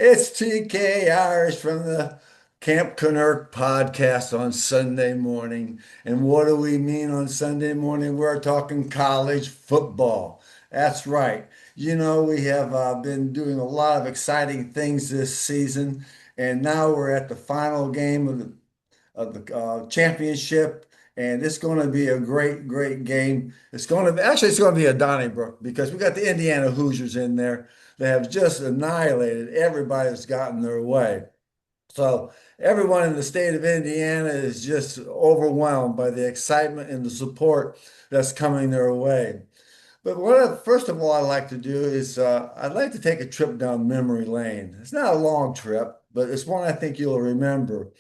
It's TK Irish from the Camp Canuck podcast on Sunday morning. And what do we mean on Sunday morning? We're talking college football. That's right. We have been doing a lot of exciting things this season, and now we're at the final game of the championship, and it's going to be a great, great game. It's going to be a Donnybrook because we got the Indiana Hoosiers in there. They have just annihilated everybody that's gotten their way. So everyone in the state of Indiana is just overwhelmed by the excitement and the support that's coming their way. But first of all, I'd like to do is I'd like to take a trip down memory lane. It's not a long trip, but it's one I think you'll remember.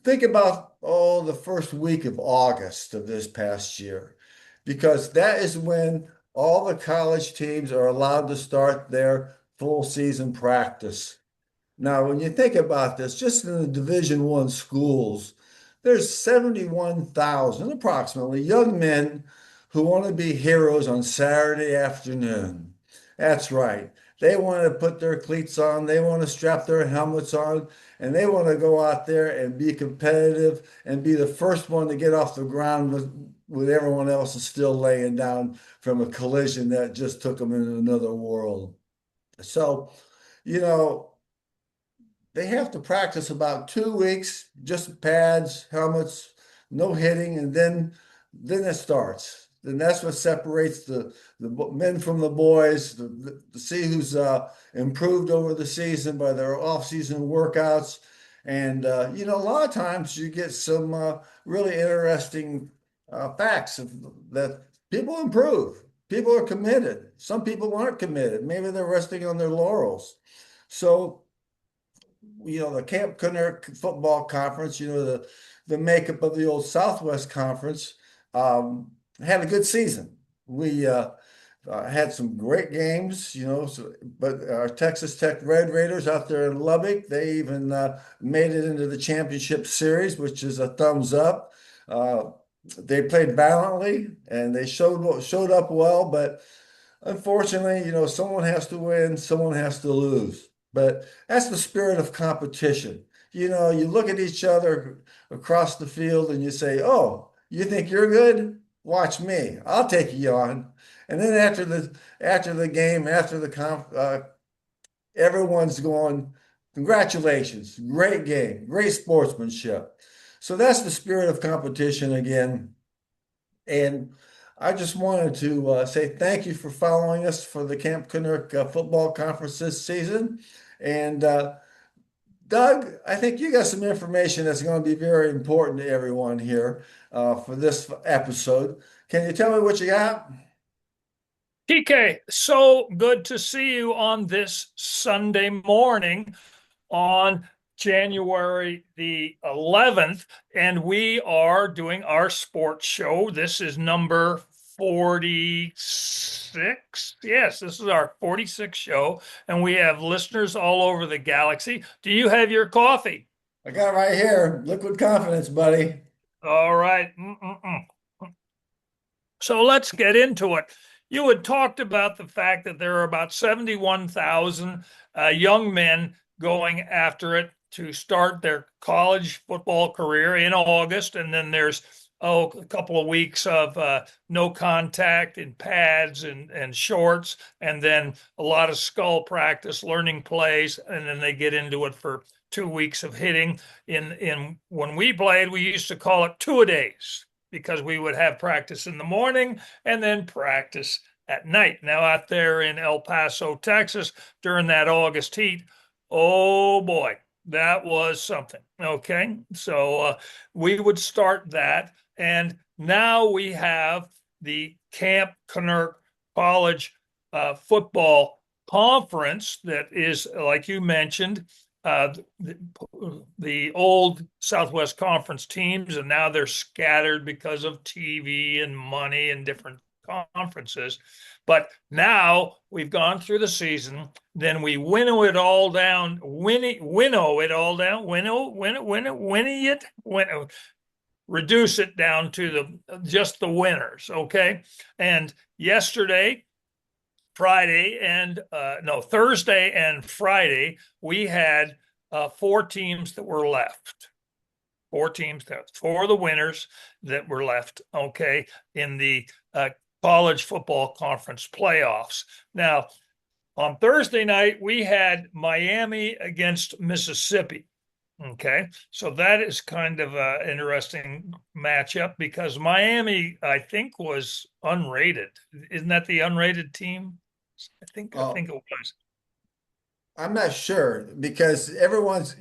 Think about, the first week of August of this past year, because that is when all the college teams are allowed to start their full season practice. Now, when you think about this, just in the Division One schools, there's 71,000 approximately young men who want to be heroes on Saturday afternoon. That's right. They want to put their cleats on, they want to strap their helmets on, and they want to go out there and be competitive and be the first one to get off the ground with everyone else is still laying down from a collision that just took them into another world. So, you know, they have to practice about 2 weeks, just pads, helmets, no hitting, and then it starts. Then that's what separates the men from the boys, to see who's improved over the season by their off-season workouts. And a lot of times you get some really interesting facts that people improve. People are committed. Some people aren't committed. Maybe they're resting on their laurels. So the Camp Canuck football conference, the makeup of the old Southwest Conference, had a good season. We had some great games, but our Texas Tech Red Raiders out there in Lubbock, they even made it into the championship series, which is a thumbs up. Uh, they played valiantly and they showed up well, but unfortunately, someone has to win, someone has to lose. But that's the spirit of competition. You look at each other across the field and you say, "Oh, you think you're good? Watch me. I'll take you on." And then after the game, after the everyone's going, "Congratulations, great game, great sportsmanship." So that's the spirit of competition again. And I just wanted to say thank you for following us for the Camp Canuck football conference this season. And Doug, I think you got some information that's going to be very important to everyone here for this episode. Can you tell me what you got? TK, so good to see you on this Sunday morning on January the 11th, and we are doing our sports show. This is number 46. Yes, this is our 46th show, and we have listeners all over the galaxy. Do you have your coffee? I got it right here. Liquid confidence, buddy. All right. So let's get into it. You had talked about the fact that there are about 71,000 young men going after it to start their college football career in August. And then there's, a couple of weeks of no contact in pads and shorts, and then a lot of skull practice, learning plays. And then they get into it for 2 weeks of hitting. In when we played, we used to call it two-a-days because we would have practice in the morning and then practice at night. Now, out there in El Paso, Texas, during that August heat, oh boy, that was something. Okay. So we would start that. And now we have the Camp Canuck College football conference that is, like you mentioned, the old Southwest Conference teams, and now they're scattered because of TV and money and different conferences. But now we've gone through the season, then we winnow it all down, winnow it all down, reduce it down to just the winners. Okay. And yesterday, Friday and no, Thursday and Friday, we had four teams that were left. Four teams, four of the winners that were left, okay, in the college football conference playoffs. Now, on Thursday night, we had Miami against Mississippi. Okay, so that is kind of an interesting matchup because Miami, I think, was unrated. Isn't that the unrated team? I think it was. I'm not sure because everyone's,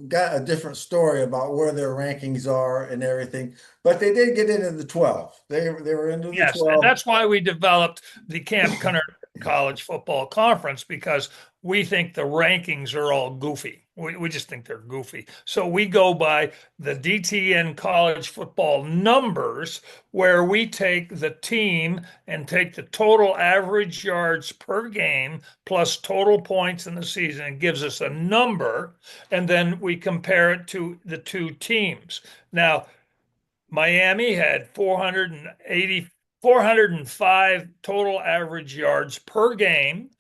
got a different story about where their rankings are and everything. But they did get into the 12. They were into the Yes, and 12. that's why we developed the Camp Cunard College Football Conference because we think the rankings are all goofy. We just think they're goofy. So we go by the DTN college football numbers, where we take the team and take the total average yards per game plus total points in the season. It gives us a number, and then we compare it to the two teams. Now, Miami had 405 total average yards per game,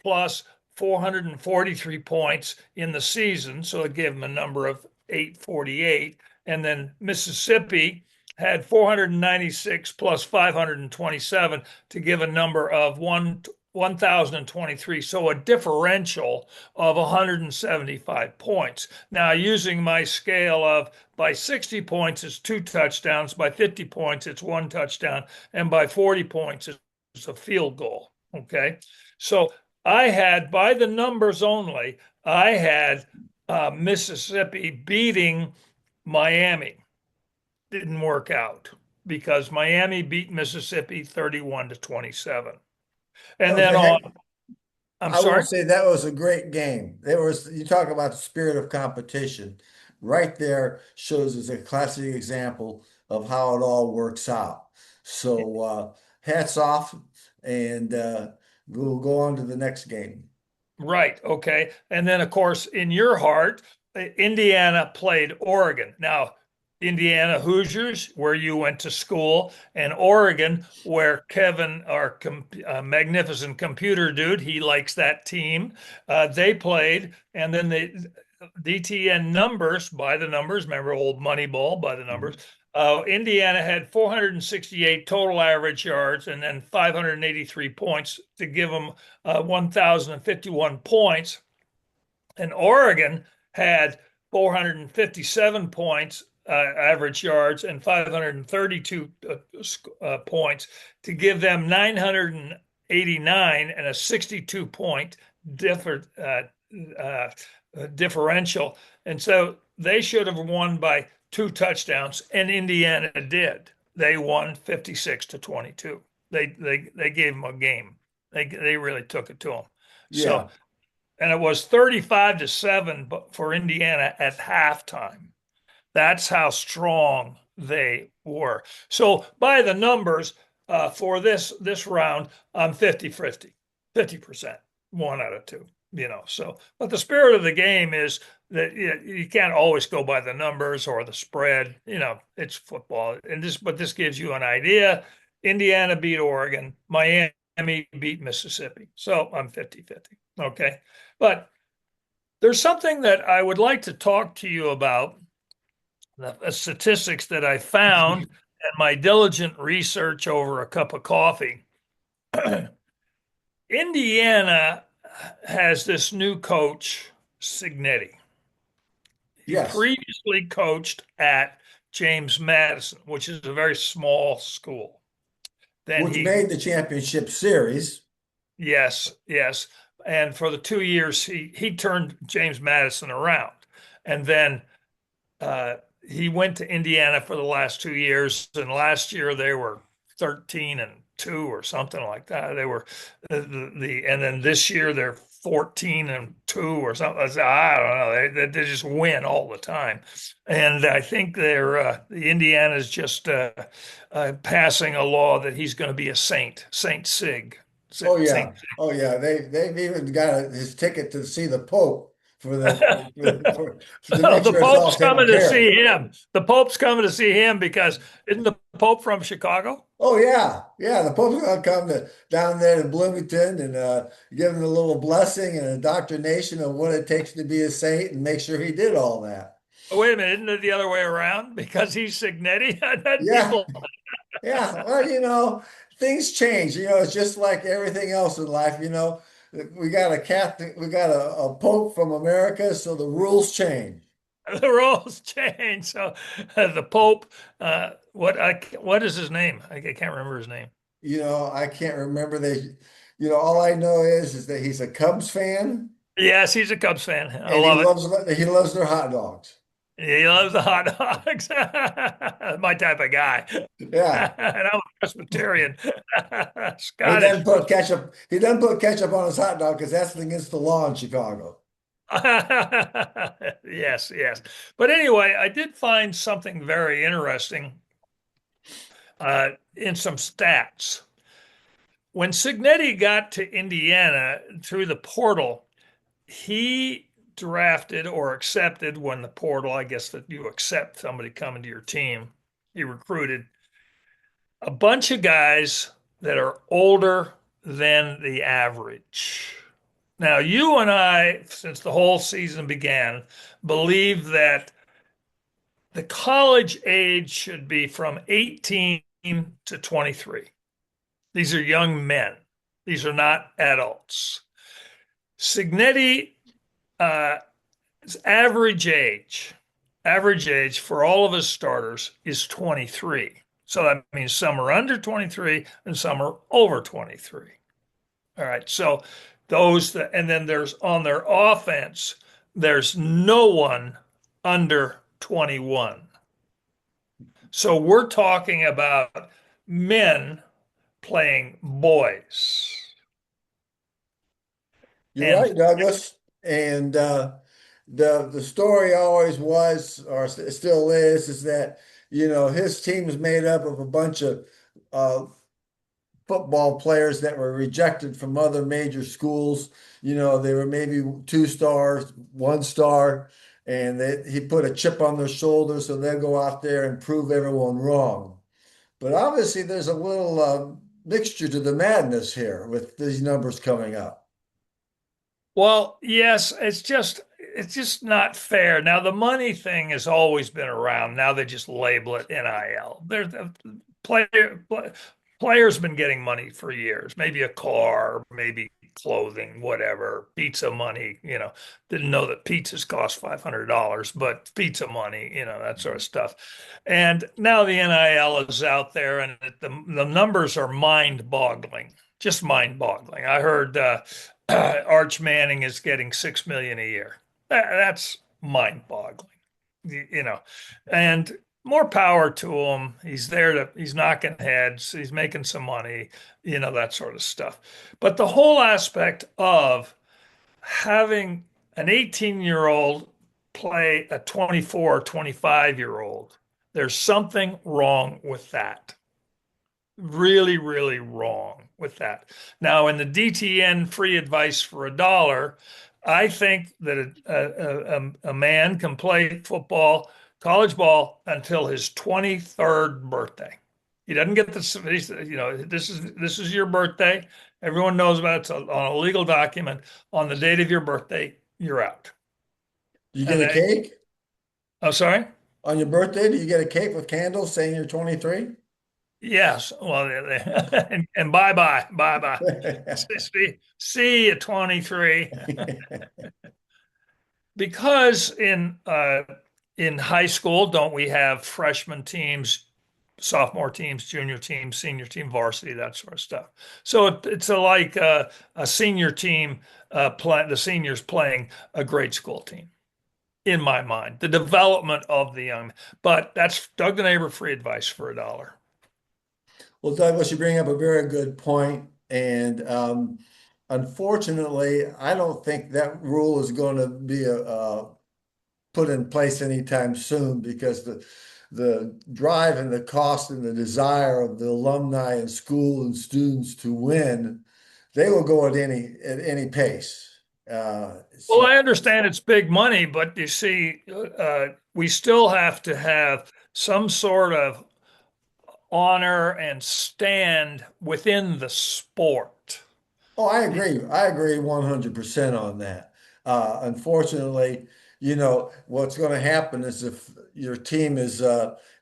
plus 443 points in the season. So it gave them a number of 848. And then Mississippi had 496 plus 527 to give a number of 1,023. So a differential of 175 points. Now, using my scale of by 60 points, it's two touchdowns. By 50 points, it's one touchdown. And by 40 points, it's a field goal. Okay. So I had, by the numbers only, I had Mississippi beating Miami. Didn't work out because Miami beat Mississippi 31-27. That And was then a heck. I'm I will sorry. say that was a great game. There was, you talk about the spirit of competition. Right there shows us a classic example of how it all works out. So hats off, and we'll go on to the next game. Right. Okay. And then, of course, in your heart, Indiana played Oregon. Now, Indiana Hoosiers, where you went to school, and Oregon, where Kevin, our magnificent computer dude, he likes that team. They played, and then the DTN numbers, by the numbers, remember old Moneyball by the numbers. Mhm. Indiana had 468 total average yards and then 583 points to give them 1,051 points. And Oregon had 457 points average yards and 532 points to give them 989 and a 62 point different uh, differential. And so they should have won by two touchdowns, and Indiana did. They won 56-22. They gave them a game. They really took it to them. So, Yeah. and it was 35-7 for Indiana at halftime. That's how strong they were. So by the numbers for this round, I'm 50-50%, one out of two. So but the spirit of the game is that you can't always go by the numbers or the spread. It's football, and this gives you an idea. Indiana beat Oregon, Miami beat Mississippi, so I'm 50-50. Okay, but there's something that I would like to talk to you about, the statistics that I found and my diligent research over a cup of coffee. Indiana has this new coach, Signetti. He Yes. previously coached at James Madison, which is a very small school. Then Which he, made the championship series. yes, yes. And for the 2 years, he turned James Madison around. And then Uh, he went to Indiana for the last 2 years, and last year they were 13-2 or something like that. They were and then this year they're 14-2 or something. I don't know. They just win all the time, and I think the Indiana's just passing a law that he's going to be a saint, Saint Sig, Oh Saint. yeah. Oh yeah. They've even got his ticket to see the Pope for to make The sure it's all Pope's taken coming to care of. see him. The Pope's coming to see him because isn't the Pope from Chicago? Oh yeah, yeah. The Pope's gonna come down there to Bloomington and give him a little blessing and indoctrination of what it takes to be a saint and make sure he did all that. Oh, wait a minute, isn't it the other way around? Because he's Signetti? And Yeah, people, yeah. Well, things change. It's just like everything else in life. We got a Catholic, we got a Pope from America, so the rules change. the roles change. So the Pope, what is his name? I can't remember his name. I can't remember all I know is that he's a Cubs fan Yes, he's a Cubs fan. I and he love it. loves their hot dogs. He loves the hot dogs. My type of guy. Yeah. And I'm a Presbyterian, He doesn't Scottish. put ketchup. He doesn't put ketchup on his hot dog because that's against the law in Chicago. Yes, yes. But anyway, I did find something very interesting in some stats. When Signetti got to Indiana through the portal, he drafted or accepted when the portal, I guess that you accept somebody coming to your team, he recruited a bunch of guys that are older than the average. Now, you and I, since the whole season began, believe that the college age should be from 18 to 23. These are young men. These are not adults. Signetti, uh, average age for all of his starters is 23. So that means some are under 23 and some are over 23. All right. So and then there's on their offense, there's no one under 21. So we're talking about men playing boys. You're And right, Douglas. And the story always was, or still is that his team is made up of a bunch of uh, football players that were rejected from other major schools. They were maybe 2 stars, 1 star, and he put a chip on their shoulder so they'll go out there and prove everyone wrong. But obviously, there's a little mixture to the madness here with these numbers coming up. well, yes, it's just not fair. Now the money thing has always been around. Now they just label it NIL. There's a players been getting money for years, maybe a car, maybe clothing, whatever, pizza money, didn't know that pizzas cost $500, but pizza money, that sort of stuff. And now the NIL is out there and the numbers are mind-boggling, just mind-boggling. I heard Arch Manning is getting 6 million a year. That's mind-boggling, you know. And more power to him. He's knocking heads, he's making some money, that sort of stuff. But the whole aspect of having an 18-year-old play a 24 or 25-year-old, there's something wrong with that. Really, really wrong with that. Now, in the DTN free advice for $1, I think that a man can play football, college ball, until his 23rd birthday. He doesn't get this, this is your birthday. Everyone knows about it. It's on a legal document. On the date of your birthday, you're out. You get And a cake I'm sorry? on your birthday? Do you get a cake with candles saying you're 23? Yes. Well, and bye bye, bye bye. See you 23. Because in high school, don't we have freshman teams, sophomore teams, junior team, senior team, varsity, that sort of stuff. So it's like a senior team, the seniors playing a grade school team, in my mind, the development of the young. But that's Doug the Neighbor free advice for $1. Well, Douglas, you bring up a very good point, and unfortunately, I don't think that rule is going to be put in place anytime soon because the drive and the cost and the desire of the alumni and school and students to win, they will go at any pace. Well, So, I understand it's big money, but you see, we still have to have some sort of honor and stand within the sport. oh, I agree. I agree 100% on that. Unfortunately, what's going to happen is if your team is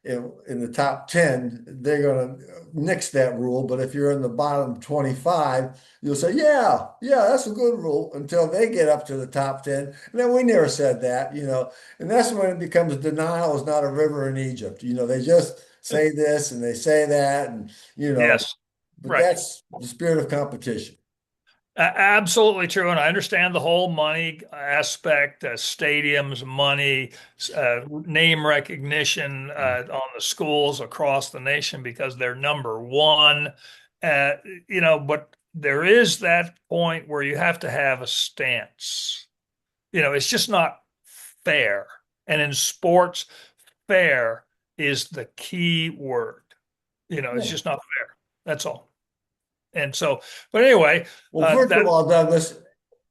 in the top 10, they're going to nix that rule. But if you're in the bottom 25, you'll say, yeah, yeah, that's a good rule until they get up to the top 10. And then we never said that, and that's when it becomes denial is not a river in Egypt. They just say this and they say that, Yes, but right. that's the spirit of competition. Absolutely true. And I understand the whole money aspect, stadiums, money, name recognition on the schools across the nation because they're number one. Uh, but there is that point where you have to have a stance. It's just not fair. And in sports, fair is the key word. It's Yeah. just not fair. That's all. And so, but anyway, Well, first of that all, Douglas,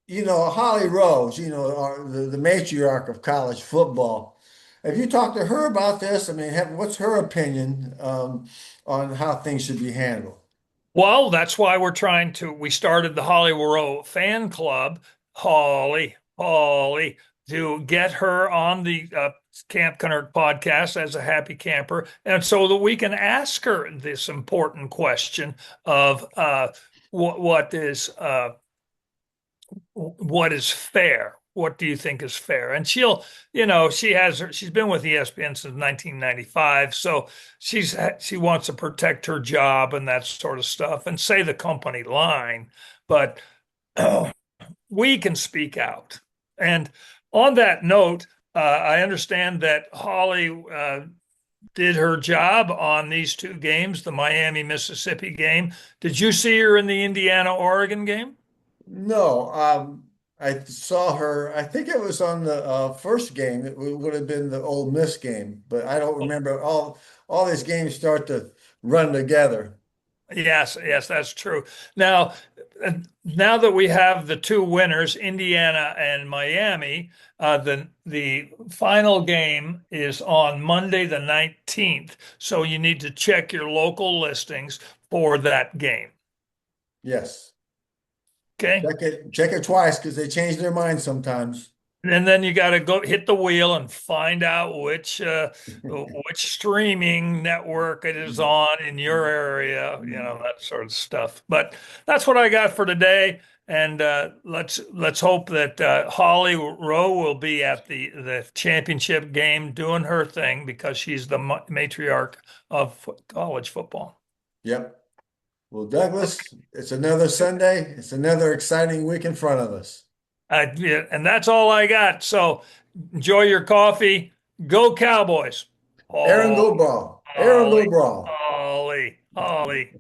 Holly Rowe, the matriarch of college football. Have you talked to her about this? I mean, what's her opinion on how things should be handled? well, that's why we started the Holly Rowe fan club, Holly, to get her on the Camp Connect podcast as a happy camper, and so that we can ask her this important question of what is fair? What do you think is fair? And she's been with ESPN since 1995, so she wants to protect her job and that sort of stuff and say the company line, but we can speak out. And on that note, I understand that Holly did her job on these two games, the Miami Mississippi game. Did you see her in the Indiana Oregon game? No, I saw her. I think it was on the first game. Would have been the Ole Miss game, but I don't remember. All these games start to run together. Yes, yes, that's true. Now, now that we have the two winners, Indiana and Miami, the final game is on Monday the 19th. So you need to check your local listings for that game. Yes. Okay. Check it twice because they change their minds sometimes. And then you got to go hit the wheel and find out which streaming network it is on in your area, that sort of stuff. But that's what I got for today. And let's hope that Holly Rowe will be at the championship game doing her thing because she's the matriarch of college football. Yep. Well, Douglas, it's another Sunday. It's another exciting week in front of us. Yeah, and that's all I got. So enjoy your coffee. Go Cowboys. Aaron Oh, go ball. Aaron go Ollie, ball. Ollie, Ollie.